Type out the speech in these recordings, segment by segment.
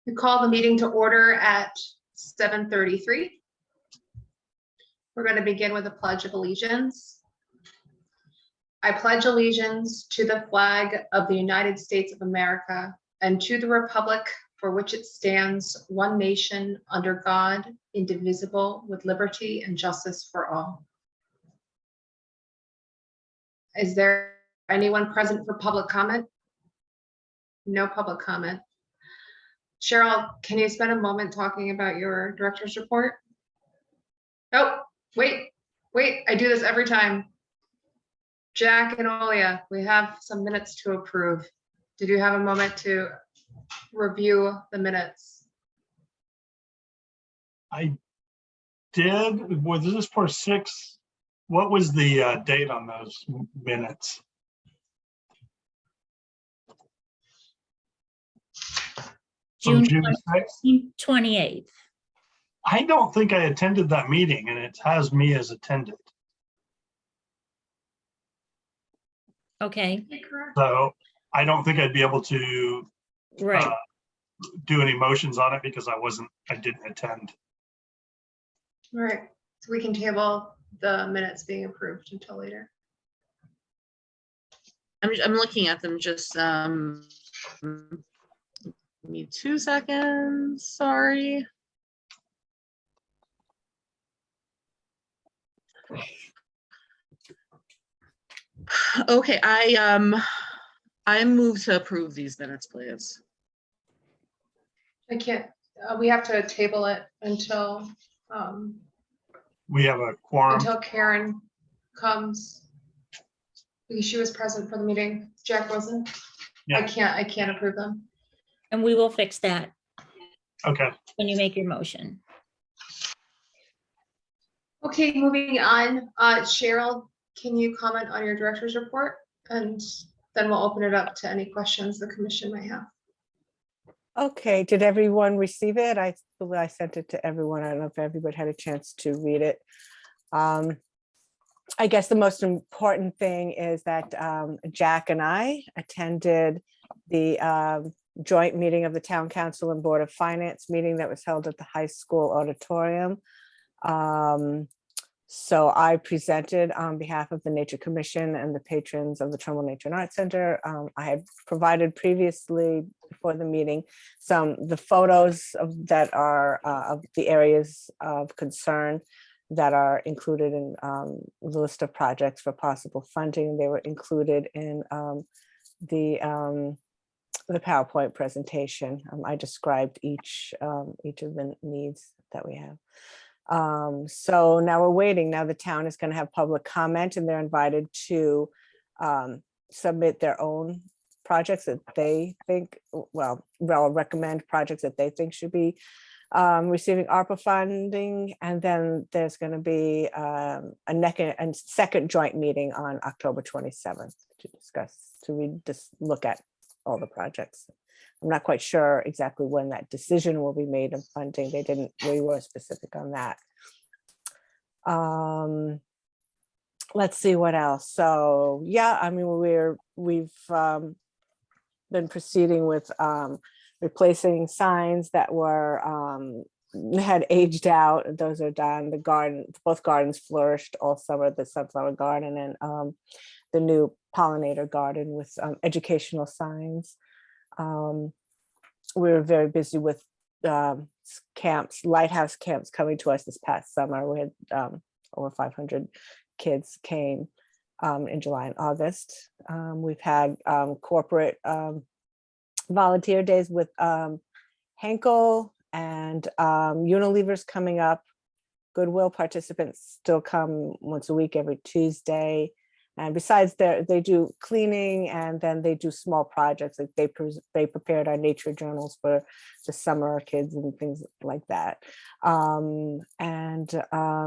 We call the meeting to order at 7:33. We're going to begin with a pledge of allegiance. I pledge allegiance to the flag of the United States of America and to the republic for which it stands, one nation, under God, indivisible, with liberty and justice for all. Is there anyone present for public comment? No public comment. Cheryl, can you spend a moment talking about your director's report? Oh, wait, I do this every time. Jack and Olia, we have some minutes to approve. Did you have a moment to review the minutes? I did. Was this for 6? What was the date on those minutes? From June 6th? 28th. I don't think I attended that meeting, and it has me as attended. Okay, So I don't think I'd be able to right. do any motions on it because I didn't attend. All right, so we can table the minutes being approved until later. I'm looking at them, just need 2 seconds, sorry. Okay, I move to approve these minutes, please. I can't, we have to table it until We have a quorum. until Karen comes. Because she was present for the meeting. Jack wasn't. Yeah. I can't approve them. And we will fix that Okay. when you make your motion. Okay, moving on. Cheryl, can you comment on your director's report? And then we'll open it up to any questions the commission might have. Okay, did everyone receive it? I believe I sent it to everyone. I don't know if everybody had a chance to read it. I guess the most important thing is that Jack and I attended the joint meeting of the Town Council and Board of Finance meeting that was held at the high school auditorium. So I presented on behalf of the Nature Commission and the patrons of the Trumbull Nature and Art Center. I had provided previously before the meeting the photos that are of the areas of concern that are included in the list of projects for possible funding. They were included in the PowerPoint presentation. I described each of the needs that we have. So now we're waiting. Now the town is going to have public comment, and they're invited to submit their own projects that they think, well, recommend projects that they think should be receiving ARPA funding. And then there's going to be a second joint meeting on October 27th to discuss, just look at all the projects. I'm not quite sure exactly when that decision will be made of funding. They didn't really were specific on that. Let's see what else. So yeah, I mean, we've been proceeding with replacing signs that were had aged out. Those are done. The garden, both gardens flourished all summer, the sunflower garden and the new pollinator garden with educational signs. We were very busy with camps, lighthouse camps coming to us this past summer. We had over 500 kids came in July and August. We've had corporate volunteer days with Henkel and Unilever's coming up. Goodwill participants still come once a week, every Tuesday. And besides, they do cleaning, and then they do small projects. Like they prepared our nature journals for the summer kids and things like that.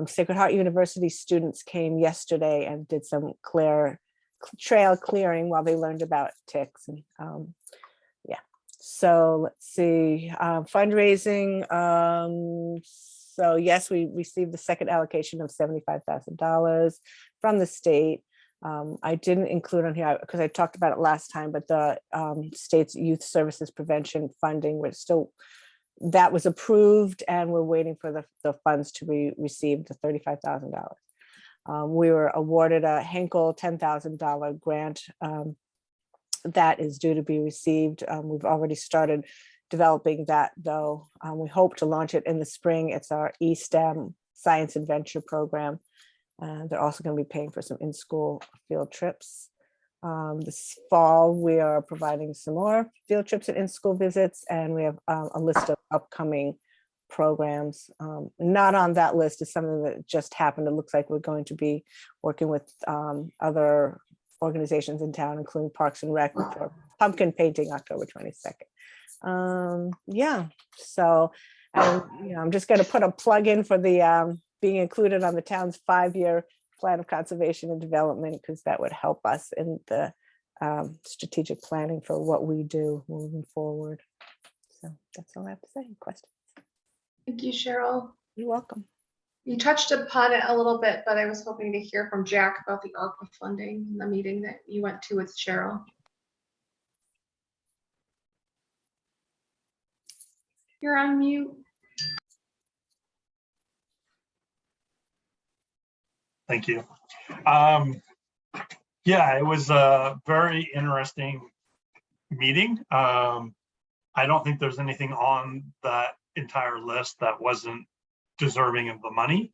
Sacred Heart University students came yesterday and did some trail clearing while they learned about ticks. And yeah, so let's see, fundraising. So yes, we received the second allocation of $75,000 from the state. I didn't include on here because I talked about it last time, but the state's youth services prevention funding, we're still that was approved, and we're waiting for the funds to be received, the $35,000. We were awarded a Henkel $10,000 grant that is due to be received. We've already started developing that, though. We hope to launch it in the spring. It's our eSTEM Science Adventure program. They're also going to be paying for some in-school field trips. This fall, we are providing some more field trips and in-school visits, and we have a list of upcoming programs. Not on that list is something that just happened. It looks like we're going to be working with other organizations in town, including Parks and Rec, for pumpkin painting October 22nd. Yeah, so I'm just going to put a plug in for the being included on the town's 5-year plan of conservation and development, because that would help us in the strategic planning for what we do moving forward. So that's all I have to say. Questions? Thank you, Cheryl. You're welcome. You touched upon it a little bit, but I was hoping to hear from Jack about the ARPA funding in the meeting that you went to with Cheryl. You're on mute. Thank you. Yeah, it was a very interesting meeting. I don't think there's anything on that entire list that wasn't deserving of the money.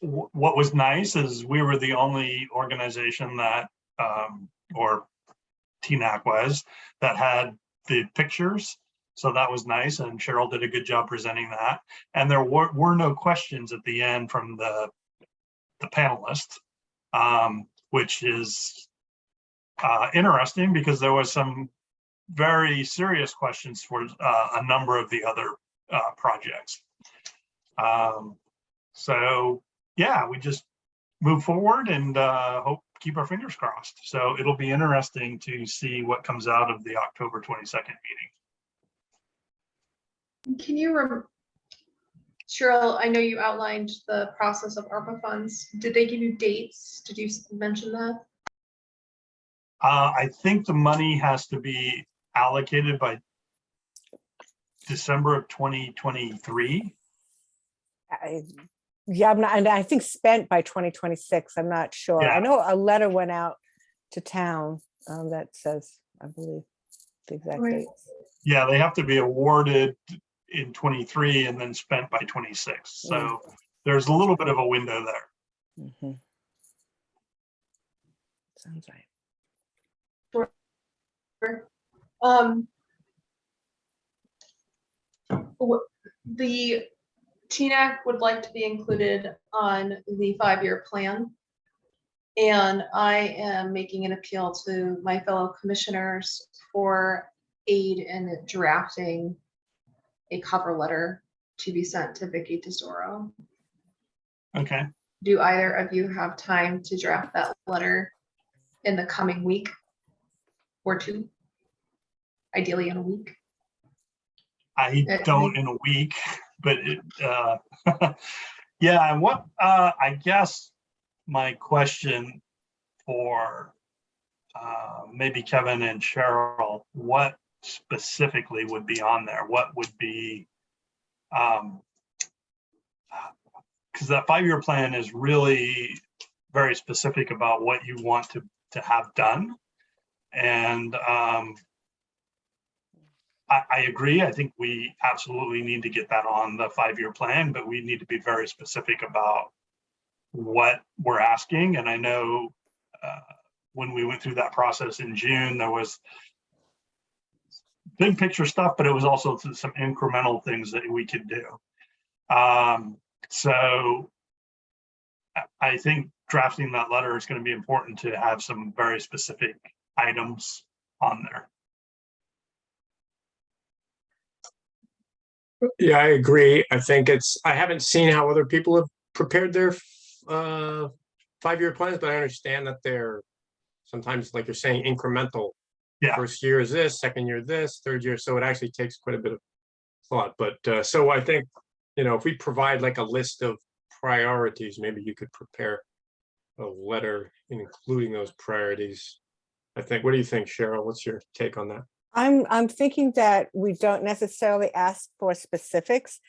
What was nice is we were the only organization that, or TNAC was, that had the pictures. So that was nice, and Cheryl did a good job presenting that. And there were no questions at the end from the panelists, which is interesting, because there was some very serious questions for a number of the other projects. So yeah, we just move forward and keep our fingers crossed. So it'll be interesting to see what comes out of the October 22nd meeting. Can you, Cheryl, I know you outlined the process of ARPA funds. Did they give you dates? Did you mention that? I think the money has to be allocated by December of 2023. Yeah, I'm not, and I think spent by 2026. I'm not sure. Yeah. I know a letter went out to town that says, I believe, the exact Right. dates. Yeah, they have to be awarded in 23 and then spent by 26. So there's a little bit of a window there. Mhm. Sounds right. The TNAC would like to be included on the 5-year plan. And I am making an appeal to my fellow commissioners for aid in drafting a cover letter to be sent to Vicky Tesoro. Okay. Do either of you have time to draft that letter in the coming week or two? Ideally in a week. I don't in a week, but yeah. And what I guess my question for maybe Kevin and Cheryl, what specifically would be on there? What would be, because that 5-year plan is really very specific about what you want to have done. And I agree. I think we absolutely need to get that on the 5-year plan, but we need to be very specific about what we're asking. And I know when we went through that process in June, there was big picture stuff, but it was also some incremental things that we could do. So I think drafting that letter is going to be important to have some very specific items on there. Yeah, I agree. I think I haven't seen how other people have prepared their 5-year plans, but I understand that they're sometimes, like you're saying, incremental. Yeah. First year is this, second year this, third year. So it actually takes quite a bit of thought. But so I think, if we provide like a list of priorities, maybe you could prepare a letter including those priorities. I think, what do you think, Cheryl? What's your take on that? I'm thinking that we don't necessarily ask for specifics,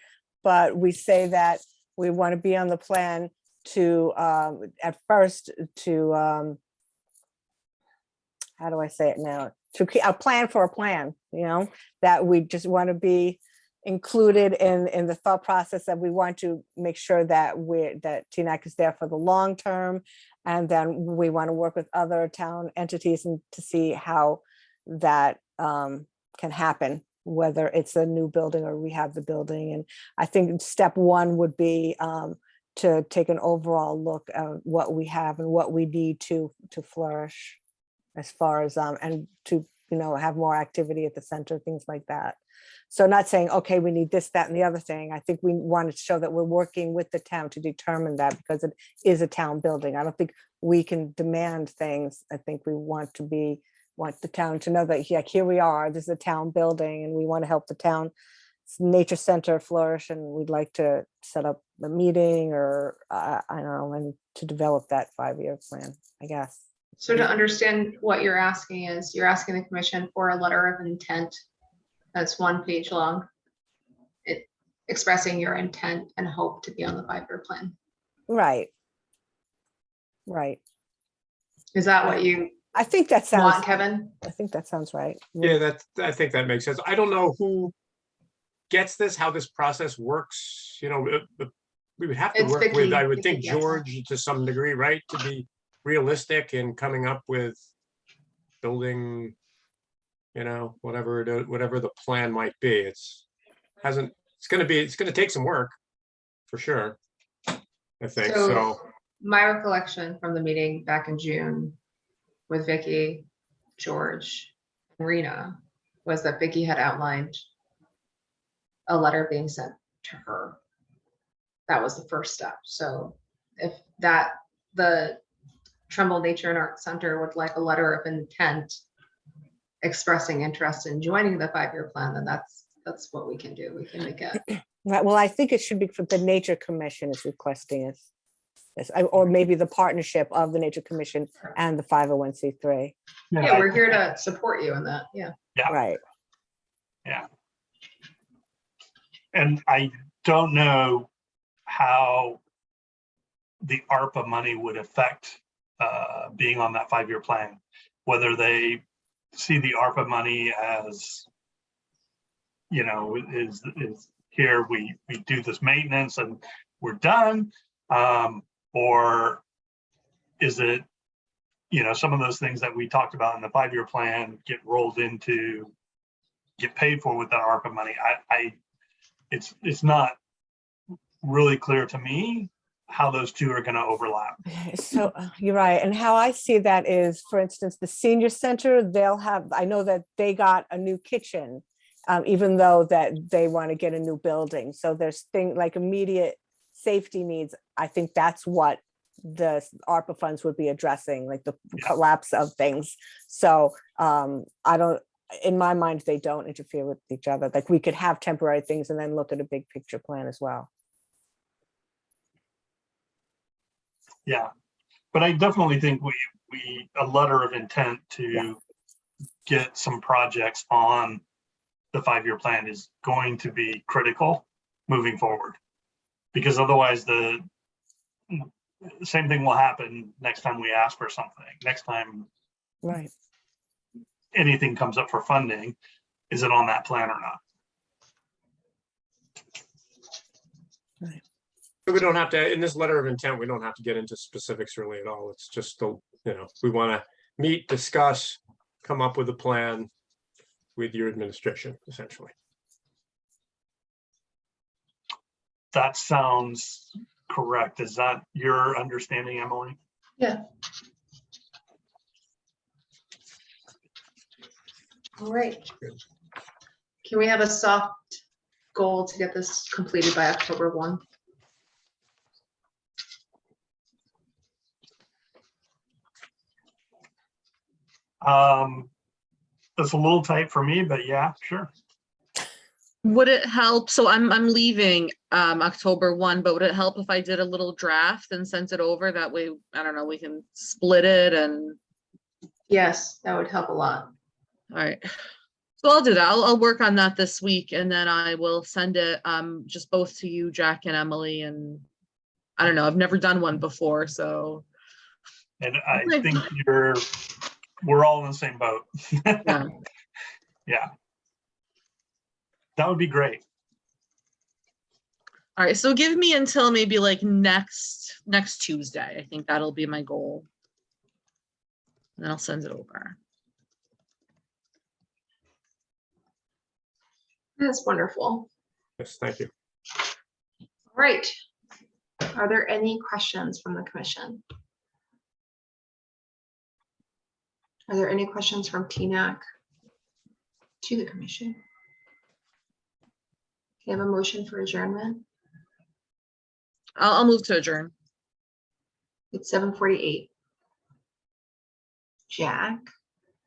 but we say that we want to be on the plan to, at first, to, how do I say it now? A plan for a plan, that we just want to be included in the thought process, that we want to make sure that that TNAC is there for the long term. And then we want to work with other town entities and to see how that can happen, whether it's a new building or rehab the building. And I think step one would be to take an overall look at what we have and what we need to flourish, as far as and to have more activity at the center, things like that. So not saying, okay, we need this, that, and the other thing. I think we want to show that we're working with the town to determine that, because it is a town building. I don't think we can demand things. I think we want the town to know that, yeah, here we are, this is a town building, and we want to help the town nature center flourish, and we'd like to set up a meeting, or I don't know, and to develop that 5-year plan, I guess. So to understand what you're asking is, you're asking the commission for a letter of intent that's 1 page long, expressing your intent and hope to be on the 5-year plan. Right. Is that what you I think that sounds, want, Kevin? I think that sounds right. Yeah, I think that makes sense. I don't know who gets this, how this process works, we would have to It's work with, Vicky. I would Vicky think, gets it. George to some degree, right? To be realistic and coming up with building, whatever the plan might be. It's gonna take some work, for sure, I think, so. My recollection from the meeting back in June with Vicky, George, and Rena was that Vicky had outlined a letter being sent to her. That was the first step. So if the Trumbull Nature and Art Center would like a letter of intent expressing interest in joining the 5-year plan, then that's what we can do. We can make it. Right, well, I think it should be for the Nature Commission is requesting it. Or maybe the partnership of the Nature Commission and the 501c3. Yeah, we're here to support you in that. Yeah. Right. Yeah. And I don't know how the ARPA money would affect being on that 5-year plan, whether they see the ARPA money as, is here, we do this maintenance and we're done, or is it, some of those things that we talked about in the 5-year plan get paid for with that ARPA money. It's not really clear to me how those two are going to overlap. So you're right. And how I see that is, for instance, the senior center, I know that they got a new kitchen, even though that they want to get a new building. So there's things like immediate safety needs. I think that's what the ARPA funds would be addressing, like the collapse of things. So in my mind, they don't interfere with each other. Like we could have temporary things and then look at a big picture plan as well. Yeah, but I definitely think a letter of intent to get some projects on the 5-year plan is going to be critical moving forward, because otherwise the same thing will happen next time we ask for something. Next time anything comes up for funding, is it on that plan or not? Right. We don't have to, in this letter of intent, we don't have to get into specifics really at all. It's just, we want to meet, discuss, come up with a plan with your administration, essentially. That sounds correct. Is that your understanding, Emily? Yeah. All right. Can we have a soft goal to get this completed by October 1? That's a little tight for me, but yeah, sure. Would it help? So I'm leaving October 1, but would it help if I did a little draft and sent it over? That way, I don't know, we can split it and. Yes, that would help a lot. All right. So I'll do that. I'll work on that this week and then I will send it just both to you, Jack and Emily. And I don't know, I've never done one before, so And I Okay. think we're all in the same boat. yeah. Yeah. That would be great. All right, so give me until maybe like next Tuesday. I think that'll be my goal. And then I'll send it over. That's wonderful. Yes, thank you. All right. Are there any questions from the commission? Are there any questions from TNAC to the commission? Do you have a motion for adjournment? I'll move to adjourn. It's 7:48. Jack?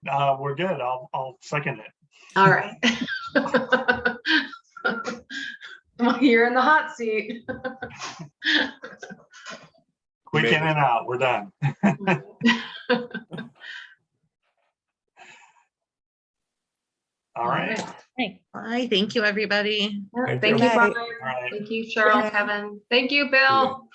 We're good. I'll second it. All right. Well, you're in the hot seat. Quick Maybe. in and out. We're done. All right. Hey, Bye. Thank you, everybody. Yeah, Thank Thank you. you, Good night. Brian. All right. Thank you, Cheryl, night. Kevin. Thank you, Bill.